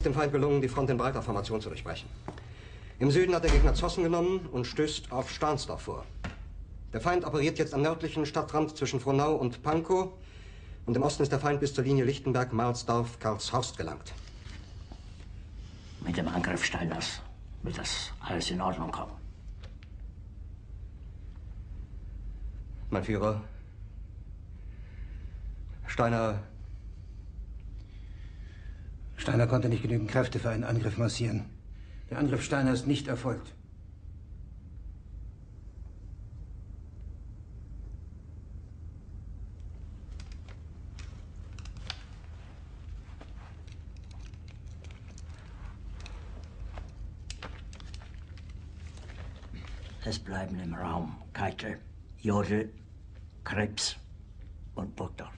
dem Feind gelungen, die Front in breiter Formation zu durchbrechen. Im Süden hat der Gegner Zossen genommen und stößt auf Stahnsdorf vor. Der Feind operiert jetzt am nördlichen Stadtrand zwischen Frohnau und Pankow. Und im Osten ist der Feind bis zur Linie Lichtenberg-Marsdorf-Karlshorst gelangt. Mit dem Angriff Steiners wird das alles in Ordnung kommen. Mein Führer, Steiner konnte nicht genügend Kräfte für einen Angriff massieren. Der Angriff Steiner ist nicht erfolgt. Es bleiben im Raum Keitel, Jodl, Krebs und Burgdorf.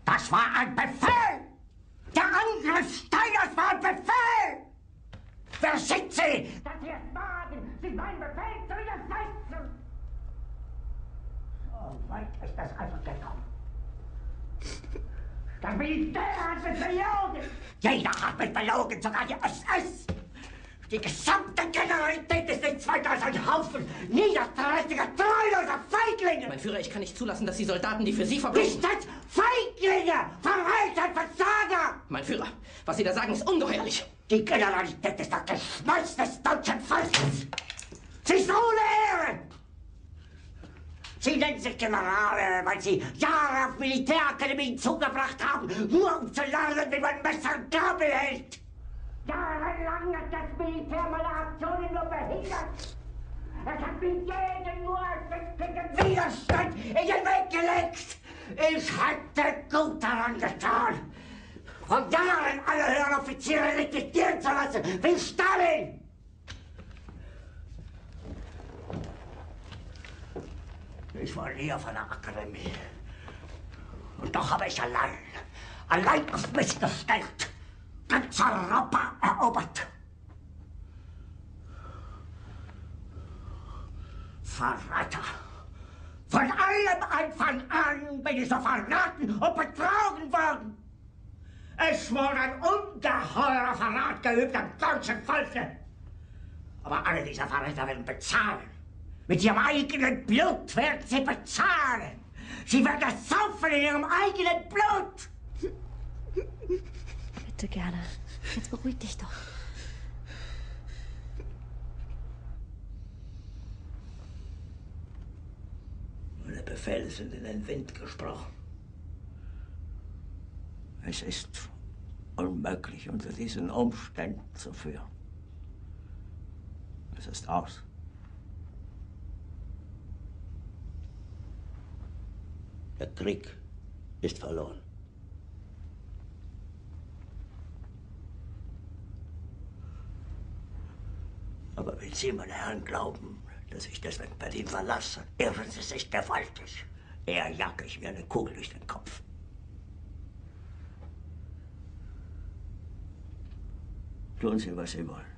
Das war ein Befehl! Der Angriff Steiners war ein Befehl! Wer sind Sie, dass Sie es wagen, sich meinen Befehl zu widersetzen? So weit ist das also gekommen. Das Militär hat mich belogen! Jeder hat mich belogen, sogar die SS! Die gesamte Generalität ist nichts weiter als ein Haufen niederträchtiger, treuloser Feiglinge! Mein Führer, ich kann nicht zulassen, dass die Soldaten, die für Sie verbringen... Nicht als Feiglinge! Verreiter, Versager! Mein Führer, was Sie da sagen, ist ungeheuerlich! Die Generalität ist das Geschmeiß des deutschen Volkes! Sie ist ohne Ehre! Sie nennen sich Generale, weil Sie Jahre auf Militärakademien zugebracht haben, nur um zu lernen, wie man Messer und Gabel hält! Jahrelang hat das Militär meine Aktionen nur behindert. Es hat mir jeden nur ersichtlichen Widerstand in den Weg gelegt. Ich hätte gut daran getan, von Jahren alle höheren Offiziere liquidieren zu lassen, wie Stalin. Ich war nie auf einer Akademie. Und doch habe ich allein auf mich gestellt, ganz Europa erobert. Verräter! Von allem Anfang an bin ich so verraten und betrogen worden. Es wurde ein ungeheurer Verrat geübt am deutschen Volke. Aber alle diese Verräter werden bezahlen. Mit ihrem eigenen Blut werden sie bezahlen. Sie werden das saufen in ihrem eigenen Blut. Bitte gerne. Jetzt beruhig dich doch. Meine Befehle sind in den Wind gesprochen. Es ist unmöglich, unter diesen Umständen zu führen. Es ist aus. Der Krieg ist verloren. Aber wenn Sie, meine Herren, glauben, dass ich deswegen Berlin verlasse, irren Sie sich gewaltig. Eher jage ich mir eine Kugel durch den Kopf. Tun Sie, was Sie wollen.